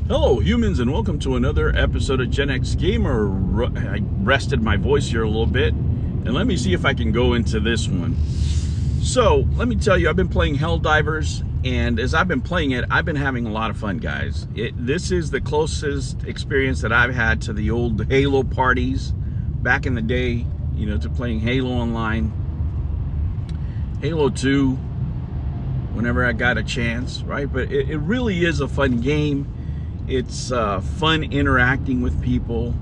Hello humans, and welcome to another episode of Gen X Gamer. I rested my voice here a little bit, and let me see if I can go into this one. So let me tell you, I've been playing Helldivers, and as I've been playing it, I've been having a lot of fun, guys. This is the closest experience that I've had to the old Halo parties back in the day, you know, to playing Halo Online, Halo 2, whenever I got a chance, right? But it really is a fun game. It's fun interacting with people,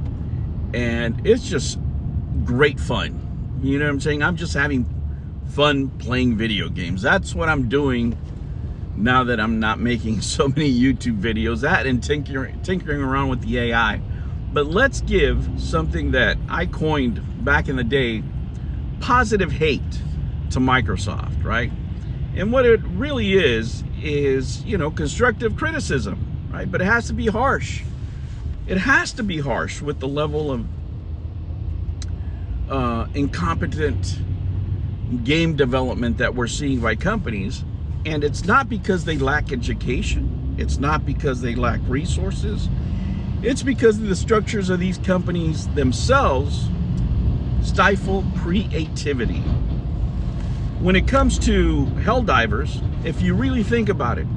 and it's just great fun. You know what I'm saying? I'm just having fun playing video games. That's what I'm doing now that I'm not making so many YouTube videos. That and tinkering around with the AI. But let's give something that I coined back in the day, positive hate to Microsoft, right? And what it really is, you know, constructive criticism. Right? But it has to be harsh. It has to be harsh with the level of incompetent game development that we're seeing by companies. And it's not because they lack education. It's not because they lack resources. It's because the structures of these companies themselves stifle creativity. When it comes to Helldivers, if you really think about it,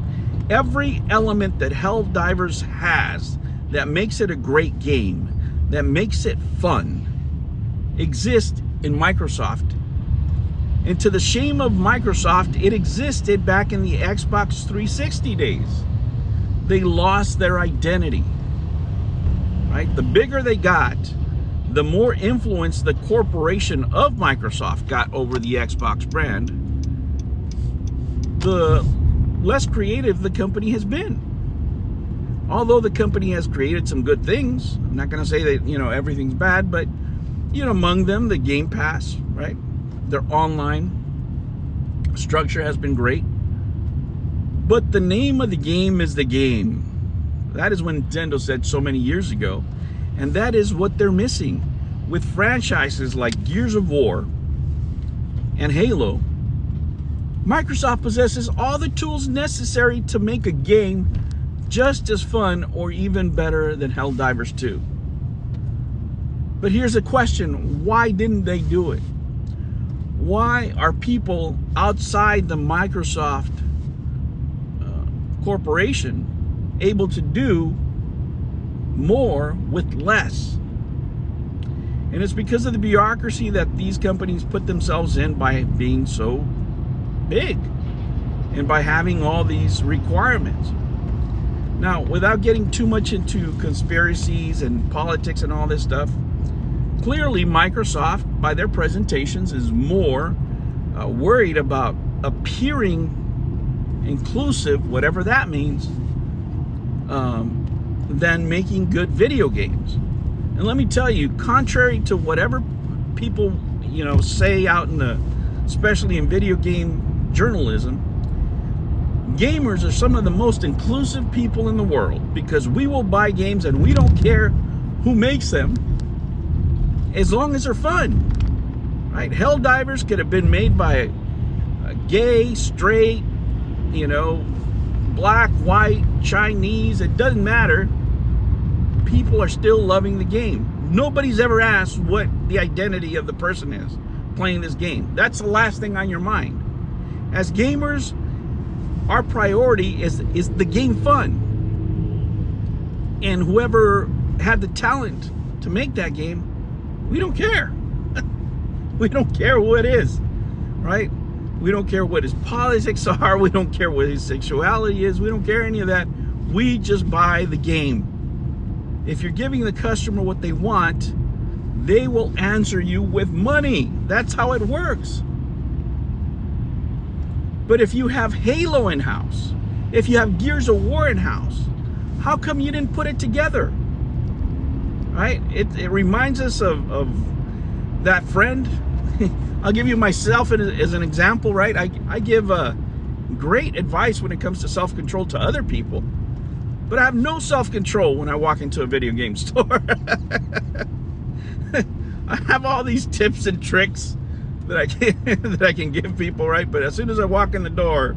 every element that Helldivers has that makes it a great game, that makes it fun, exists in Microsoft. And to the shame of Microsoft, it existed back in the Xbox 360 days. They lost their identity, right? The bigger they got, the more influence the corporation of Microsoft got over the Xbox brand, the less creative the company has been. Although the company has created some good things, I'm not going to say that, you know, everything's bad, but, you know, among them, the Game Pass, right? Their online structure has been great. But the name of the game is the game. That is what Nintendo said so many years ago. And that is what they're missing. With franchises like Gears of War and Halo, Microsoft possesses all the tools necessary to make a game just as fun or even better than Helldivers 2. But here's a question: why didn't they do it? Why are people outside the Microsoft corporation able to do more with less? And it's because of the bureaucracy that these companies put themselves in by being so big and by having all these requirements. Now, without getting too much into conspiracies and politics and all this stuff, clearly Microsoft, by their presentations, is more worried about appearing inclusive, whatever that means, than making good video games. And let me tell you, contrary to whatever people, you know, say out in the, especially in video game journalism, gamers are some of the most inclusive people in the world, because we will buy games and we don't care who makes them as long as they're fun, right? Helldivers could have been made by a gay, straight, you know, black, white, Chinese, it doesn't matter. People are still loving the game. Nobody's ever asked what the identity of the person is playing this game. That's the last thing on your mind. As gamers, our priority is the game fun. And whoever had the talent to make that game, we don't care. We don't care who it is, right? We don't care what his politics are. We don't care what his sexuality is. We don't care any of that. We just buy the game. If you're giving the customer what they want, they will answer you with money. That's how it works. But if you have Halo in-house, if you have Gears of War in-house, how come you didn't put it together? Right? It reminds us of that friend. I'll give you myself as an example, right? I give great advice when it comes to self-control to other people, but I have no self-control when I walk into a video game store. I have all these tips and tricks that I can give people, right? But as soon as I walk in the door,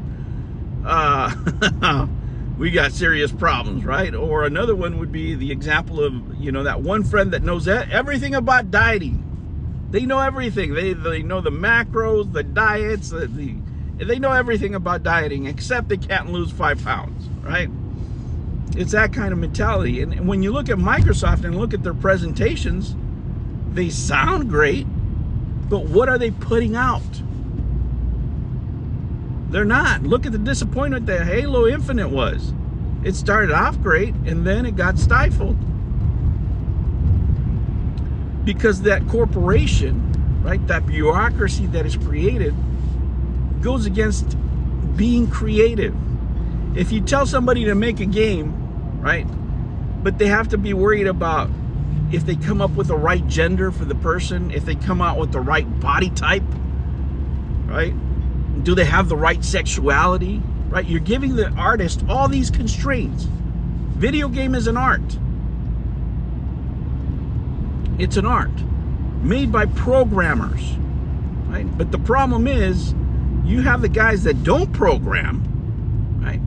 we got serious problems, right? Or another one would be the example of, you know, that one friend that knows everything about dieting. They know everything. They know the macros, the diets, they know everything about dieting, except they can't lose 5 pounds, right? It's that kind of mentality. And when you look at Microsoft and look at their presentations, they sound great, but what are they putting out? They're not. Look at the disappointment that Halo Infinite was. It started off great, and then it got stifled. Because that corporation, right, that bureaucracy that is created goes against being creative. If you tell somebody to make a game, right, but they have to be worried about if they come up with the right gender for the person, if they come out with the right body type, right? Do they have the right sexuality, right? You're giving the artist all these constraints. Video game is an art. It's an art made by programmers, right? But the problem is you have the guys that don't program, right?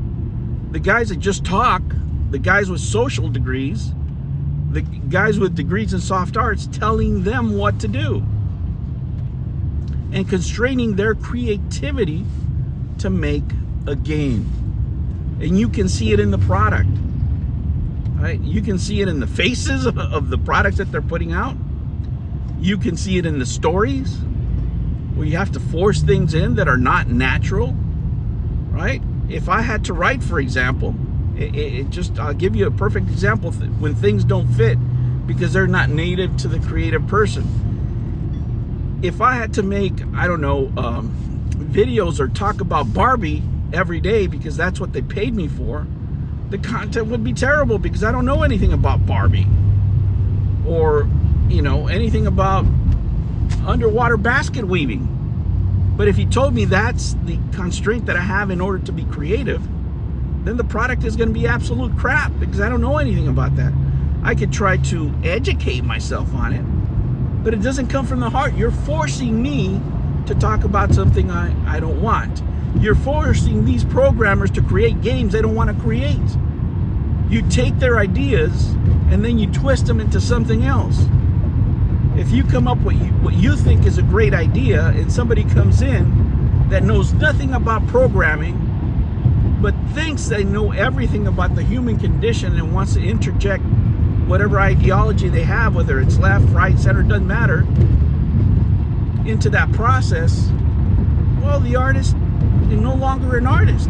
The guys that just talk, the guys with social degrees, the guys with degrees in soft arts telling them what to do and constraining their creativity to make a game. And you can see it in the product, right? You can see it in the faces of the products that they're putting out. You can see it in the stories where you have to force things in that are not natural, right? If I had to write, for example, I'll give you a perfect example when things don't fit because they're not native to the creative person. If I had to make, I don't know, videos or talk about Barbie every day because that's what they paid me for, the content would be terrible because I don't know anything about Barbie or, you know, anything about underwater basket weaving. But if you told me that's the constraint that I have in order to be creative, then the product is going to be absolute crap because I don't know anything about that. I could try to educate myself on it, but it doesn't come from the heart. You're forcing me to talk about something I don't want. You're forcing these programmers to create games they don't want to create. You take their ideas and then you twist them into something else. If you come up with what you think is a great idea and somebody comes in that knows nothing about programming but thinks they know everything about the human condition and wants to interject whatever ideology they have, whether it's left, right, center, doesn't matter, into that process, well, the artist is no longer an artist.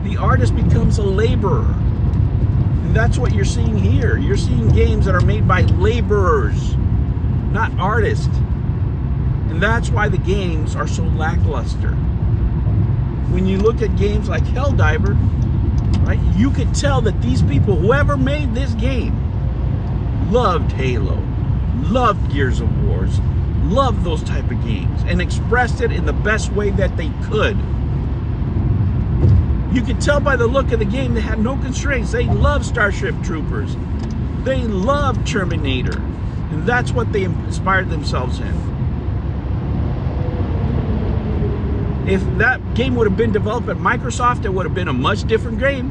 The artist becomes a laborer. And that's what you're seeing here. You're seeing games that are made by laborers, not artists. And that's why the games are so lackluster. When you look at games like Helldiver, right, you could tell that these people, whoever made this game, loved Halo, loved Gears of Wars, loved those type of games, and expressed it in the best way that they could. You could tell by the look of the game they had no constraints. They loved Starship Troopers. They loved Terminator. And that's what they inspired themselves in. If that game would have been developed at Microsoft, it would have been a much different game.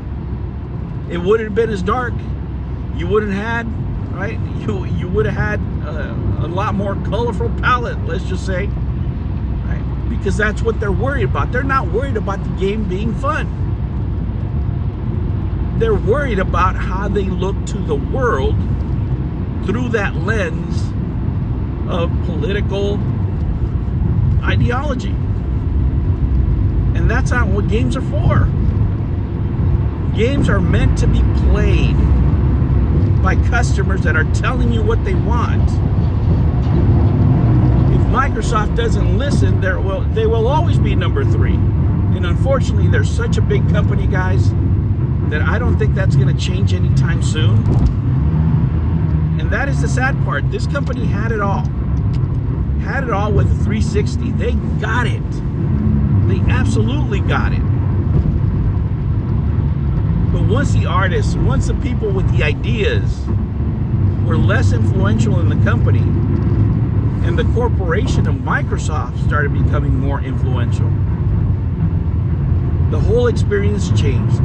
It wouldn't have been as dark. You wouldn't have had, right? You would have had a lot more colorful palette, let's just say, right? Because that's what they're worried about. They're not worried about the game being fun. They're worried about how they look to the world through that lens of political ideology. And that's not what games are for. Games are meant to be played by customers that are telling you what they want. If Microsoft doesn't listen, they will always be number 3. And unfortunately, they're such a big company, guys, that I don't think that's going to change anytime soon. And that is the sad part. This company had it all. Had it all with a 360. They got it. They absolutely got it. But once the artists, once the people with the ideas were less influential in the company, and the corporation of Microsoft started becoming more influential, the whole experience changed.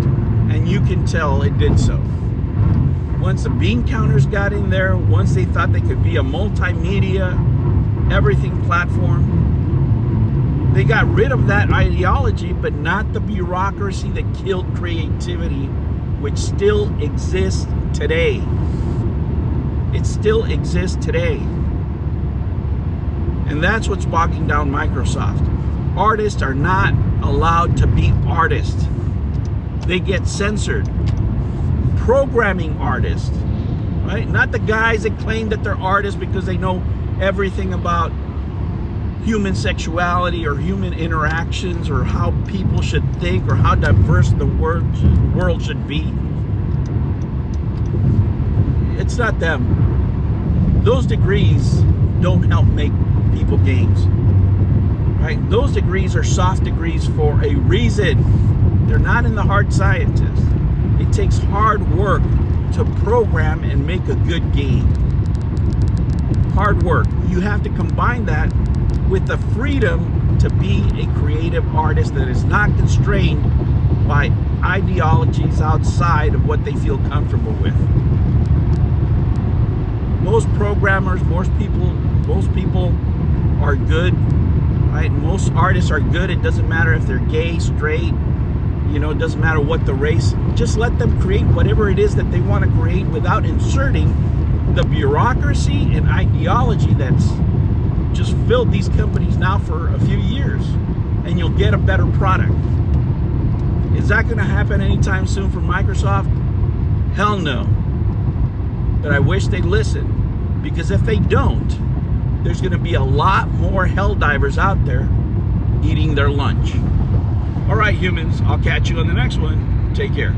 and you can tell it did so. Once the bean counters got in there, once they thought they could be a multimedia everything platform, they got rid of that ideology, but not the bureaucracy that killed creativity, which still exists today. It still exists today. And that's what's bogging down Microsoft. Artists are not allowed to be artists. They get censored. Programming artists, right? Not the guys that claim that they're artists because they know everything about human sexuality or human interactions or how people should think or how diverse the world should be. It's not them. Those degrees don't help make people games, right? Those degrees are soft degrees for a reason. They're not in the hard sciences. It takes hard work to program and make a good game. Hard work. You have to combine that with the freedom to be a creative artist that is not constrained by ideologies outside of what they feel comfortable with. Most programmers, most people are good, right? Most artists are good. It doesn't matter if they're gay, straight, you know, it doesn't matter what the race. Just let them create whatever it is that they want to create without inserting the bureaucracy and ideology that's just filled these companies now for a few years, and you'll get a better product. Is that going to happen anytime soon for Microsoft? Hell no. But I wish they'd listen, because if they don't, there's going to be a lot more Helldivers out there eating their lunch. All right, humans, I'll catch you on the next one. Take care.